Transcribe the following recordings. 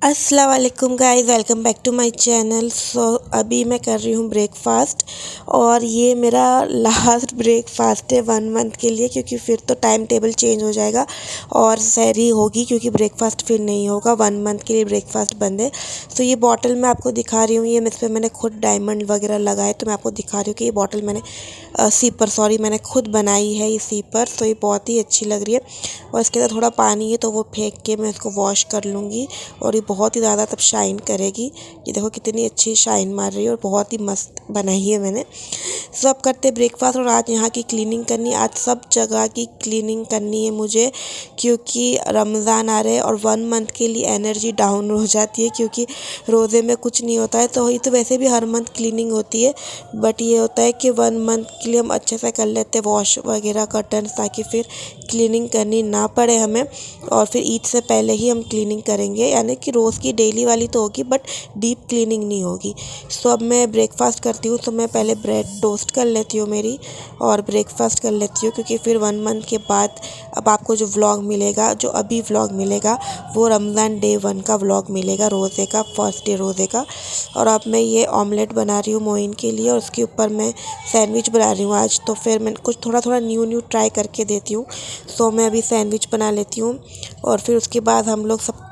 अस्सलाम वालेकुम guys, welcome back to my channel. अभी मैं कर रही हूँ ब्रेकफास्ट और ये मेरा लास्ट ब्रेकफास्ट है 1 मंथ के लिए, क्योंकि फिर तो टाइम टेबल चेंज हो जाएगा और सहरी होगी, क्योंकि ब्रेकफास्ट फिर नहीं होगा। 1 मंथ के लिए ब्रेकफास्ट बंद है। तो ये बॉटल मैं आपको दिखा रही हूँ, ये इस पर मैंने खुद डायमंड वगैरह लगाए, तो मैं आपको दिखा रही हूँ कि ये बॉटल मैंने खुद बनाई है। ये सीपर तो ये बहुत ही अच्छी लग रही है। और इसके अंदर थोड़ा पानी है तो वो फेंक के मैं इसको वॉश कर लूँगी और ये बहुत ही ज़्यादा तब शाइन करेगी। ये देखो कितनी अच्छी शाइन मार रही है और बहुत ही मस्त बनाई है मैंने। सब करते ब्रेकफास्ट और आज यहाँ की क्लीनिंग करनी, आज सब जगह की क्लीनिंग करनी है मुझे, क्योंकि रमज़ान आ रहे हैं और 1 मंथ के लिए एनर्जी डाउन हो जाती है, क्योंकि रोज़े में कुछ नहीं होता है। तो ये तो वैसे भी हर मंथ क्लीनिंग होती है, बट ये होता है कि 1 मंथ के लिए हम अच्छे से कर लेते हैं वॉश वगैरह कर्टन, ताकि फिर क्लीनिंग करनी ना पड़े हमें। और फिर ईद से पहले ही हम क्लीनिंग करेंगे, यानी कि रोज़ की डेली वाली तो होगी बट डीप क्लीनिंग नहीं होगी। सो अब मैं ब्रेकफास्ट करती हूँ, तो मैं पहले ब्रेड टोस्ट कर लेती हूँ मेरी और ब्रेकफास्ट कर लेती हूँ, क्योंकि फिर 1 मंथ के बाद अब आपको जो व्लॉग मिलेगा, जो अभी व्लॉग मिलेगा, वो रमज़ान डे 1 का व्लॉग मिलेगा, रोज़े का, फर्स्ट डे रोज़े का। और अब मैं ये ऑमलेट बना रही हूँ मोइन के लिए और उसके ऊपर मैं सैंडविच बना रही हूँ आज। तो फिर मैं कुछ थोड़ा न्यू ट्राई करके देती हूँ। सो मैं अभी सैंडविच बना लेती हूँ और फिर उसके बाद हम लोग सब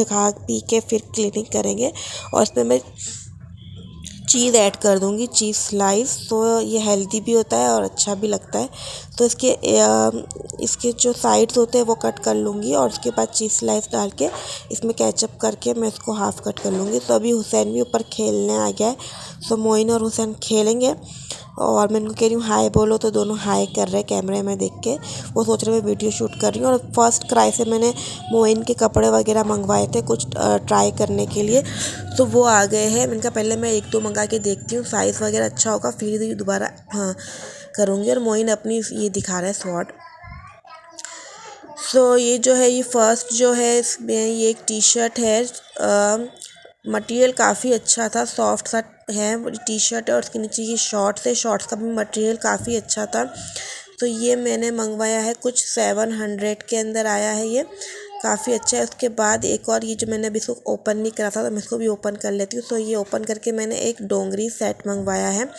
खा पी के फिर क्लीनिंग करेंगे। और इसमें मैं चीज़ ऐड कर दूँगी, चीज़ स्लाइस, तो ये हेल्दी भी होता है और अच्छा भी लगता है। तो इसके जो साइड्स होते हैं वो कट कर लूँगी और उसके बाद चीज़ स्लाइस डाल के इसमें केचप करके मैं इसको हाफ़ कट कर लूँगी। तो अभी हुसैन भी ऊपर खेलने आ गया है, सो मोइन और हुसैन खेलेंगे और मैं उनको कह रही हूँ हाय बोलो, तो दोनों हाय कर रहे हैं कैमरे में देख के। वो सोच रहे मैं वीडियो शूट कर रही हूँ। और फर्स्ट क्राई से मैंने मोइन के कपड़े वगैरह मंगवाए थे कुछ ट्राई करने के लिए, तो वो आ गए हैं। मैंने कहा पहले मैं 1-2 मंगा के देखती हूँ, साइज़ वगैरह अच्छा होगा फिर ही दोबारा हाँ करूँगी। और मोइन अपनी ये दिखा रहा है स्वॉट। सो ये जो है, ये फर्स्ट जो है इसमें ये एक टी शर्ट है। मटेरियल काफ़ी अच्छा था, सॉफ्ट सा है टी शर्ट है और उसके नीचे ये शॉर्ट्स है, शॉर्ट्स का भी मटेरियल काफ़ी अच्छा था। तो ये मैंने मंगवाया है, कुछ 700 के अंदर आया है, ये काफ़ी अच्छा है। उसके बाद एक और, ये जो मैंने अभी इसको ओपन नहीं करा था तो मैं इसको भी ओपन कर लेती हूँ। तो ये ओपन करके मैंने एक डोंगरी सेट मंगवाया है,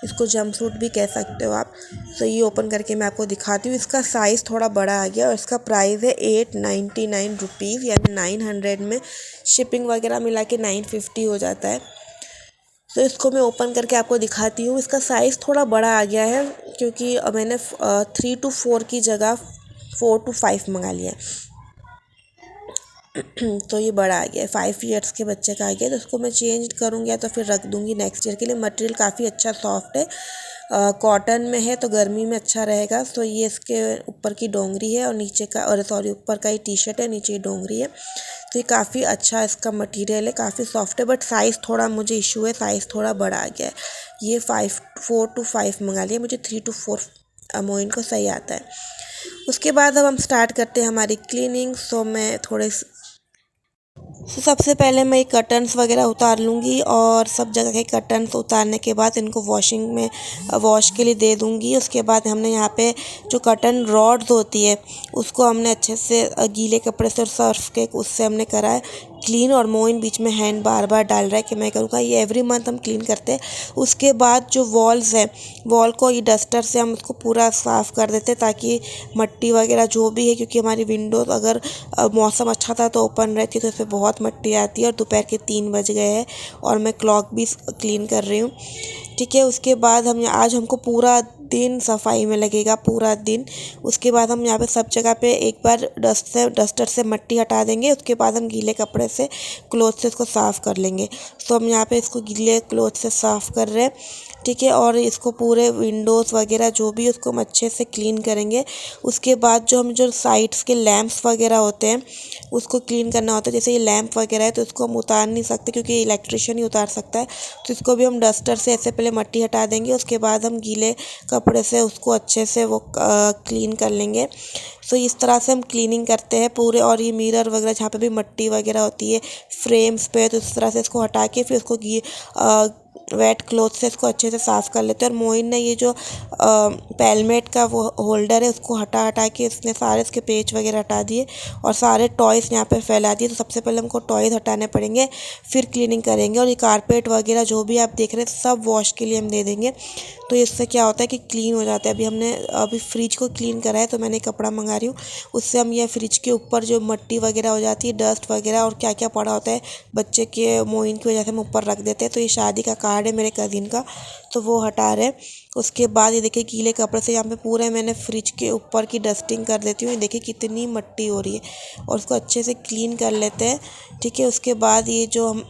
इसको जंपसूट भी कह सकते हो आप। तो ये ओपन करके मैं आपको दिखाती हूँ। इसका साइज़ थोड़ा बड़ा आ गया और इसका प्राइस है 899 रुपीज़, यानी 900 में शिपिंग वगैरह मिला के 950 हो जाता है। तो इसको मैं ओपन करके आपको दिखाती हूँ। इसका साइज़ थोड़ा बड़ा आ गया है, क्योंकि मैंने 3 to 4 की जगह 4 to 5 मंगा लिया है। तो ये बड़ा आ गया है, 5 ईयर्स के बच्चे का आ गया। तो इसको मैं चेंज करूँगी या तो फिर रख दूँगी नेक्स्ट ईयर के लिए। मटेरियल काफ़ी अच्छा सॉफ्ट है, कॉटन में है तो गर्मी में अच्छा रहेगा। तो ये इसके ऊपर की डोंगरी है और नीचे का, और सॉरी, ऊपर का ही टी शर्ट है, नीचे ही डोंगरी है। तो ये काफ़ी अच्छा इसका मटेरियल है, काफ़ी सॉफ्ट है, बट साइज़ थोड़ा मुझे इशू है, साइज़ थोड़ा बड़ा आ गया है। ये 4 to 5 मंगा लिया, मुझे 3 to 4 मोइन को सही आता है। उसके बाद अब हम स्टार्ट करते हैं हमारी क्लीनिंग। सो मैं थोड़े सबसे पहले मैं ये कर्टन्स वगैरह उतार लूँगी और सब जगह के कर्टन्स उतारने के बाद इनको वॉशिंग में वॉश के लिए दे दूँगी। उसके बाद हमने यहाँ पे जो कर्टन रॉड्स होती है उसको हमने अच्छे से गीले कपड़े से और सर्फ के उससे हमने करा है क्लीन। और मोइन बीच में हैंड बार डाल रहा है कि मैं करूँगा, ये एवरी मंथ हम क्लीन करते हैं। उसके बाद जो वॉल्स है, वॉल को ये डस्टर से हम उसको पूरा साफ़ कर देते हैं, ताकि मट्टी वगैरह जो भी है, क्योंकि हमारी विंडोज़ अगर मौसम अच्छा था तो ओपन रहती है तो इसमें बहुत मट्टी आती है। और दोपहर के 3 बज गए हैं और मैं क्लॉक भी क्लीन कर रही हूँ, ठीक है। उसके बाद आज हमको पूरा दिन सफाई में लगेगा, पूरा दिन। उसके बाद हम यहाँ पे सब जगह पे एक बार डस्टर से मट्टी हटा देंगे। उसके बाद हम गीले कपड़े से, क्लॉथ से इसको साफ़ कर लेंगे। तो हम यहाँ पे इसको गीले क्लॉथ से साफ़ कर रहे हैं, ठीक है। और इसको पूरे विंडोज़ वगैरह जो भी उसको हम अच्छे से क्लीन करेंगे। उसके बाद जो साइड्स के लैंप्स वगैरह होते हैं उसको क्लीन करना होता है। जैसे ये लैंप वगैरह है तो इसको हम उतार नहीं सकते, क्योंकि इलेक्ट्रिशियन ही उतार सकता है। तो इसको भी हम डस्टर से ऐसे पहले मट्टी हटा देंगे, उसके बाद हम गीले कपड़े से उसको अच्छे से वो क्लीन कर लेंगे। सो इस तरह से हम क्लीनिंग करते हैं पूरे। और ये मिरर वगैरह जहाँ पे भी मट्टी वगैरह होती है फ्रेम्स पे, तो इस तरह से इसको हटा के फिर उसको वेट क्लॉथ से इसको अच्छे से साफ़ कर लेते हैं। और मोइन ने ये जो पेलमेट का वो होल्डर है उसको हटा हटा के इसने सारे इसके पेच वगैरह हटा दिए और सारे टॉयज़ यहाँ पे फैला दिए। तो सबसे पहले हमको टॉयज़ हटाने पड़ेंगे, फिर क्लीनिंग करेंगे। और ये कारपेट वगैरह जो भी आप देख रहे हैं सब वॉश के लिए हम दे देंगे। तो इससे क्या होता है कि क्लीन हो जाता है। अभी फ्रिज को क्लीन करा है, तो मैंने कपड़ा मंगा रही हूँ, उससे हम ये फ्रिज के ऊपर जो मट्टी वगैरह हो जाती है, डस्ट वगैरह और क्या क्या पड़ा होता है बच्चे के मोइन की वजह से हम ऊपर रख देते हैं। तो ये शादी का कार्ड है मेरे कज़िन का, तो वो हटा रहे। उसके बाद ये देखिए गीले कपड़े से यहाँ पे पूरे मैंने फ्रिज के ऊपर की डस्टिंग कर देती हूँ। ये देखिए कितनी मट्टी हो रही है और उसको अच्छे से क्लीन कर लेते हैं। ठीक है, उसके बाद ये जो हम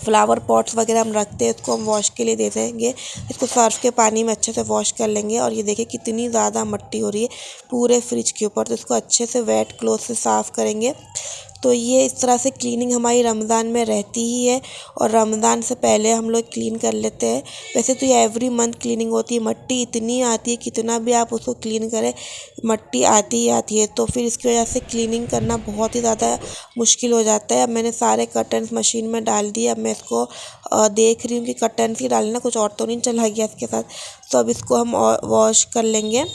फ्लावर पॉट्स वगैरह हम रखते हैं उसको हम वॉश के लिए दे देंगे। इसको सर्फ के पानी में अच्छे से वॉश कर लेंगे। और ये देखिए कितनी ज़्यादा मट्टी हो रही है पूरे फ्रिज के ऊपर, तो इसको अच्छे से वेट क्लॉथ से साफ़ करेंगे। तो ये इस तरह से क्लीनिंग हमारी रमज़ान में रहती ही है और रमज़ान से पहले हम लोग क्लीन कर लेते हैं। वैसे तो ये एवरी मंथ क्लीनिंग होती है। मट्टी इतनी आती है, कितना भी आप उसको क्लीन करें मट्टी आती ही आती है। तो फिर इसकी वजह से क्लीनिंग करना बहुत ही ज़्यादा मुश्किल हो जाता है। अब मैंने सारे कर्टन्स मशीन में डाल दिए। अब मैं इसको देख रही हूँ कि कर्टन्स ही डालना, कुछ और तो नहीं चला गया इसके साथ। तो अब इसको हम वॉश कर लेंगे।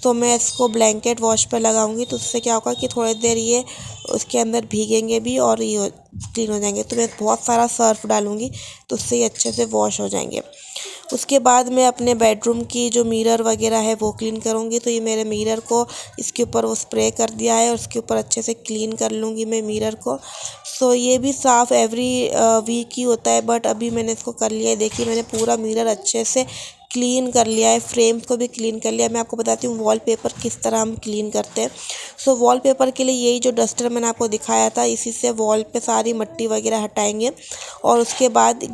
तो मैं इसको ब्लैंकेट वॉश पे लगाऊंगी, तो उससे क्या होगा कि थोड़ी देर ये उसके अंदर भीगेंगे भी और ये क्लीन हो जाएंगे। तो मैं बहुत सारा सर्फ डालूंगी, तो उससे ये अच्छे से वॉश हो जाएंगे। उसके बाद मैं अपने बेडरूम की जो मिरर वगैरह है वो क्लीन करूँगी। तो ये मेरे मिरर को इसके ऊपर वो स्प्रे कर दिया है और उसके ऊपर अच्छे से क्लीन कर लूँगी मैं मिरर को। सो ये भी साफ़ एवरी वीक ही होता है, बट अभी मैंने इसको कर लिया है। देखिए मैंने पूरा मिरर अच्छे से क्लीन कर लिया है, फ्रेम्स को भी क्लीन कर लिया। मैं आपको बताती हूँ वॉलपेपर किस तरह हम क्लीन करते हैं। सो वॉलपेपर के लिए यही जो डस्टर मैंने आपको दिखाया था, इसी से वॉल पे सारी मट्टी वगैरह हटाएंगे। और उसके बाद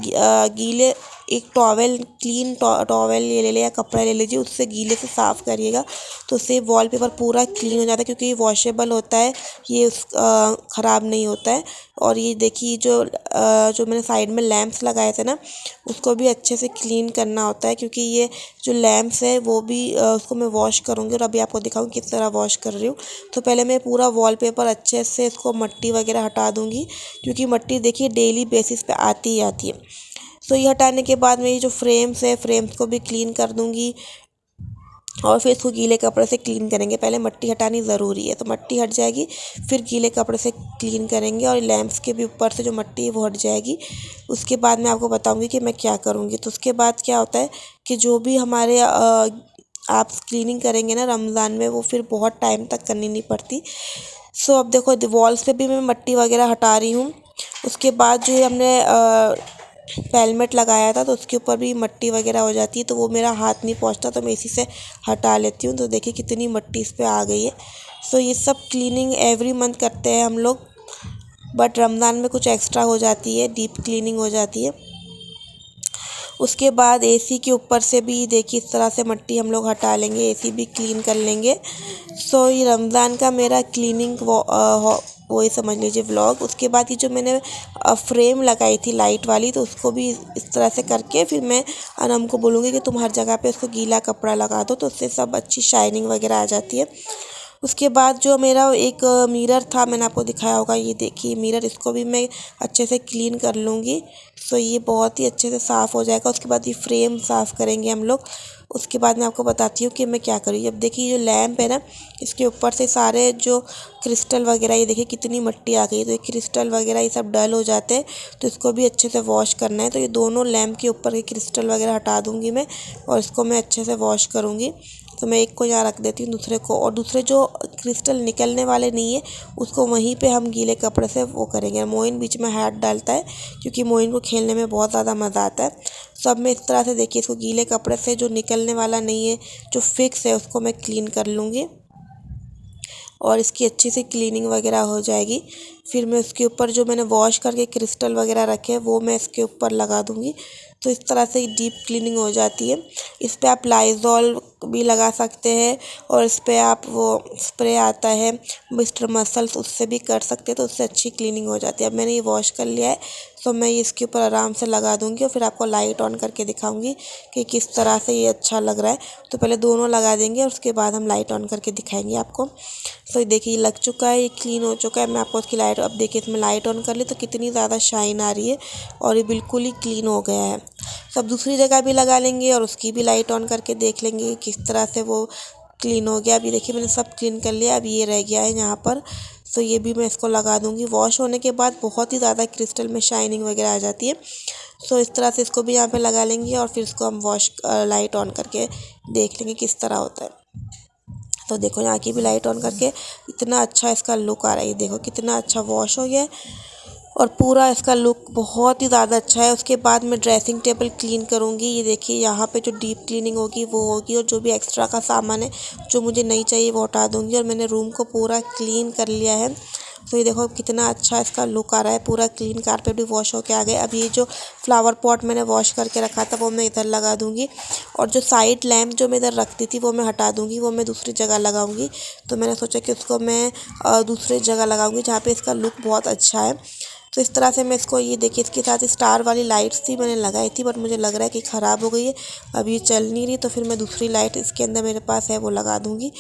गीले एक टॉवेल, क्लीन टॉवेल ले ले या कपड़ा ले लीजिए, उससे गीले से साफ़ करिएगा। तो उससे वॉलपेपर पूरा क्लीन हो जाता है, क्योंकि ये वॉशेबल होता है, ये ख़राब नहीं होता है। और ये देखिए जो मैंने साइड में लैंप्स लगाए थे ना, उसको भी अच्छे से क्लीन करना होता है, क्योंकि ये जो लैंप्स है वो भी उसको मैं वॉश करूँगी। और अभी आपको दिखाऊँ किस तरह वॉश कर रही हूँ। तो पहले मैं पूरा वॉलपेपर अच्छे से इसको मट्टी वगैरह हटा दूँगी, क्योंकि मट्टी देखिए डेली बेसिस पे आती ही आती है। सो ये हटाने के बाद में ये जो फ्रेम्स है फ्रेम्स को भी क्लीन कर दूँगी और फिर इसको गीले कपड़े से क्लीन करेंगे। पहले मट्टी हटानी ज़रूरी है, तो मट्टी हट जाएगी, फिर गीले कपड़े से क्लीन करेंगे और लैंप्स के भी ऊपर से जो मट्टी है वो हट जाएगी। उसके बाद मैं आपको बताऊंगी कि मैं क्या करूंगी। तो उसके बाद क्या होता है कि जो भी हमारे आप क्लीनिंग करेंगे ना रमज़ान में, वो फिर बहुत टाइम तक करनी नहीं पड़ती। सो अब देखो वॉल्स पे भी मैं मट्टी वगैरह हटा रही हूँ। उसके बाद जो हमने हेलमेट लगाया था, तो उसके ऊपर भी मट्टी वगैरह हो जाती है, तो वो मेरा हाथ नहीं पहुंचता, तो मैं इसी से हटा लेती हूँ। तो देखिए कितनी मट्टी इस पे आ गई है। सो ये सब क्लीनिंग एवरी मंथ करते हैं हम लोग, बट रमज़ान में कुछ एक्स्ट्रा हो जाती है, डीप क्लीनिंग हो जाती है। उसके बाद एसी के ऊपर से भी देखिए इस तरह से मट्टी हम लोग हटा लेंगे, एसी भी क्लीन कर लेंगे। सो ये रमज़ान का मेरा क्लीनिंग वही समझ लीजिए व्लॉग। उसके बाद ये जो मैंने फ्रेम लगाई थी लाइट वाली, तो उसको भी इस तरह से करके फिर मैं अनम को बोलूँगी कि तुम हर जगह पे उसको गीला कपड़ा लगा दो, तो उससे सब अच्छी शाइनिंग वगैरह आ जाती है। उसके बाद जो मेरा एक मिरर था, मैंने आपको दिखाया होगा, ये देखिए मिरर, इसको भी मैं अच्छे से क्लीन कर लूँगी। सो ये बहुत ही अच्छे से साफ़ हो जाएगा। उसके बाद ये फ्रेम साफ़ करेंगे हम लोग। उसके बाद मैं आपको बताती हूँ कि मैं क्या करूँ। अब देखिए जो लैंप है ना, इसके ऊपर से सारे जो क्रिस्टल वगैरह, ये देखिए कितनी मट्टी आ गई है, तो ये क्रिस्टल वगैरह ये सब डल हो जाते हैं, तो इसको भी अच्छे से वॉश करना है। तो ये दोनों लैंप के ऊपर के क्रिस्टल वगैरह हटा दूँगी मैं और इसको मैं अच्छे से वॉश करूँगी। तो मैं एक को यहाँ रख देती हूँ, दूसरे को, और दूसरे जो क्रिस्टल निकलने वाले नहीं है उसको वहीं पे हम गीले कपड़े से वो करेंगे। मोइन बीच में हाथ डालता है, क्योंकि मोइन को खेलने में बहुत ज़्यादा मज़ा आता है। सब में इस तरह से देखिए इसको गीले कपड़े से जो निकलने वाला नहीं है, जो फिक्स है, उसको मैं क्लीन कर लूँगी और इसकी अच्छी सी क्लीनिंग वगैरह हो जाएगी। फिर मैं उसके ऊपर जो मैंने वॉश करके क्रिस्टल वगैरह रखे हैं वो मैं इसके ऊपर लगा दूँगी। तो इस तरह से डीप क्लीनिंग हो जाती है। इस पे आप लाइज़ॉल भी लगा सकते हैं और इस पे आप वो स्प्रे आता है मिस्टर मसल्स, उससे भी कर सकते हैं, तो उससे अच्छी क्लीनिंग हो जाती है। अब मैंने ये वॉश कर लिया है, तो मैं ये इसके ऊपर आराम से लगा दूँगी और फिर आपको लाइट ऑन करके दिखाऊँगी कि किस तरह से ये अच्छा लग रहा है। तो पहले दोनों लगा देंगे और उसके बाद हम लाइट ऑन करके दिखाएंगे आपको। तो ये देखिए, ये लग चुका है, ये क्लीन हो चुका है। मैं आपको उसकी लाइट, अब देखिए इसमें लाइट ऑन कर ली तो कितनी ज़्यादा शाइन आ रही है और ये बिल्कुल ही क्लीन हो गया है। तो अब दूसरी जगह भी लगा लेंगे और उसकी भी लाइट ऑन करके देख लेंगे कि किस तरह से वो क्लीन हो गया। अभी देखिए मैंने सब क्लीन कर लिया, अब ये रह गया है यहाँ पर। तो ये भी मैं इसको लगा दूँगी। वॉश होने के बाद बहुत ही ज़्यादा क्रिस्टल में शाइनिंग वगैरह आ जाती है। सो इस तरह से इसको भी यहाँ पे लगा लेंगे और फिर इसको हम लाइट ऑन करके देख लेंगे किस तरह होता है। तो देखो यहाँ की भी लाइट ऑन करके इतना अच्छा इसका लुक आ रहा है। ये देखो कितना अच्छा वॉश हो गया है और पूरा इसका लुक बहुत ही ज़्यादा अच्छा है। उसके बाद मैं ड्रेसिंग टेबल क्लीन करूँगी। ये देखिए यहाँ पे जो डीप क्लीनिंग होगी वो होगी और जो भी एक्स्ट्रा का सामान है जो मुझे नहीं चाहिए वो हटा दूँगी। और मैंने रूम को पूरा क्लीन कर लिया है। तो ये देखो कितना अच्छा इसका लुक आ रहा है। पूरा क्लीन कारपेट भी वॉश होके आ गए। अब ये जो फ्लावर पॉट मैंने वॉश करके रखा था वो मैं इधर लगा दूँगी और जो साइड लैम्प जो मैं इधर रखती थी वो मैं हटा दूँगी, वो मैं दूसरी जगह लगाऊँगी। तो मैंने सोचा कि उसको मैं दूसरी जगह लगाऊँगी जहाँ पे इसका लुक बहुत अच्छा है। तो इस तरह से मैं इसको, ये देखिए इसके साथ स्टार वाली लाइट्स थी मैंने लगाई थी, बट मुझे लग रहा है कि ख़राब हो गई है, अब ये चल नहीं रही। तो फिर मैं दूसरी लाइट इसके अंदर मेरे पास है वो लगा दूँगी।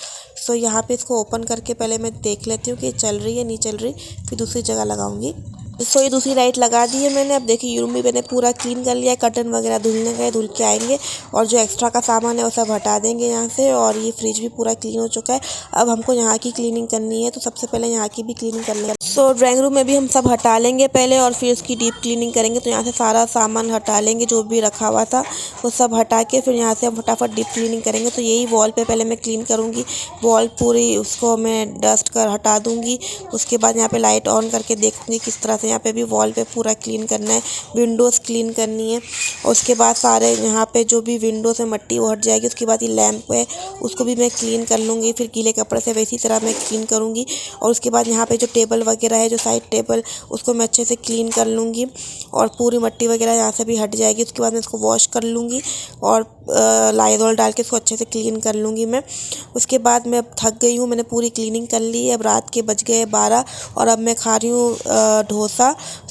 सो यहाँ पे इसको ओपन करके पहले मैं देख लेती हूँ कि चल रही है नहीं चल रही, फिर दूसरी जगह लगाऊँगी। सो ये दूसरी लाइट लगा दी है मैंने। अब देखिए ये रूम भी मैंने पूरा क्लीन कर लिया है। कर्टन वगैरह धुलने गए, धुल के आएंगे और जो एक्स्ट्रा का सामान है वो सब हटा देंगे यहाँ से। और ये फ्रिज भी पूरा क्लीन हो चुका है। अब हमको यहाँ की क्लीनिंग करनी है, तो सबसे पहले यहाँ की भी क्लीनिंग कर लेंगे। सो ड्राइंग रूम में भी हम सब हटा लेंगे पहले और फिर उसकी डीप क्लीनिंग करेंगे। तो यहाँ से सारा सामान हटा लेंगे जो भी रखा हुआ था वो सब हटा के फिर यहाँ से हम फटाफट डीप क्लीनिंग करेंगे। तो यही वॉल पे पहले मैं क्लीन करूँगी, वॉल पूरी उसको मैं डस्ट कर हटा दूँगी। उसके बाद यहाँ पे लाइट ऑन करके देखूँगी किस तरह से यहाँ पे भी वॉल पे पूरा क्लीन करना है, विंडोज़ क्लीन करनी है। और उसके बाद सारे यहाँ पे जो भी विंडोज़ में मट्टी वो हट जाएगी। उसके बाद ये लैंप है उसको भी मैं क्लीन कर लूँगी, फिर गीले कपड़े से वैसी तरह मैं क्लीन करूँगी। और उसके बाद यहाँ पे जो टेबल वगैरह है, जो साइड टेबल, उसको मैं अच्छे से क्लीन कर लूँगी और पूरी मट्टी वगैरह यहाँ से भी हट जाएगी। उसके बाद मैं इसको वॉश कर लूँगी और लाइज़ॉल डाल के इसको अच्छे से क्लीन कर लूँगी मैं। उसके बाद मैं अब थक गई हूँ, मैंने पूरी क्लीनिंग कर ली है। अब रात के बज गए 12 और अब मैं खा रही हूँ डोसा।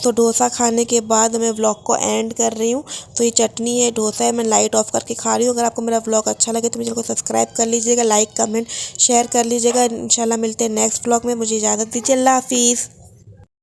तो डोसा खाने के बाद मैं व्लॉग को एंड कर रही हूँ। तो ये चटनी है, डोसा है, मैं लाइट ऑफ करके खा रही हूँ। अगर आपको मेरा व्लॉग अच्छा लगे तो मुझे सब्सक्राइब कर लीजिएगा, लाइक कमेंट शेयर कर लीजिएगा। इंशाल्लाह मिलते हैं नेक्स्ट व्लॉग में। मुझे इजाज़त दीजिए, अल्लाह हाफिज़।